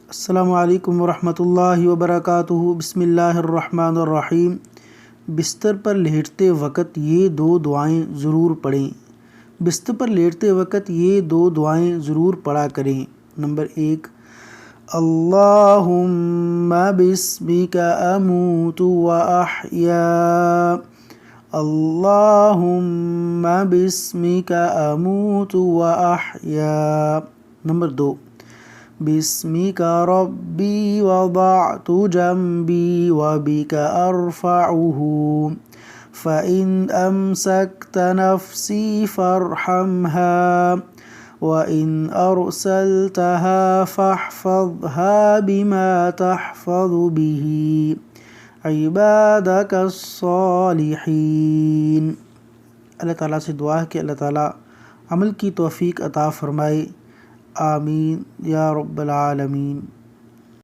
السلام علیکم ورحمۃ اللہ وبرکاتہ۔ بسم اللہ الرحمن الرحیم۔ بستر پر لیٹتے وقت یہ دو دعائیں ضرور پڑھیں۔ بستر پر لیٹتے وقت یہ دو دعائیں ضرور پڑھا کریں۔ نمبر 1، اللہم بسمک اموت و احیا، اللہم بسمک اموت و احیا۔ نمبر 2، بسمک ربی وضعت جنبی وبک ارفعہ، فإن أمسكت نفسي فارحمها وإن أرسلتها فاحفظها بما تحفظ به عبادك الصالحين۔ اللہ تعالیٰ سے دعا ہے کہ اللہ تعالیٰ عمل کی توفیق عطا فرمائے، آمین یا رب العالمین۔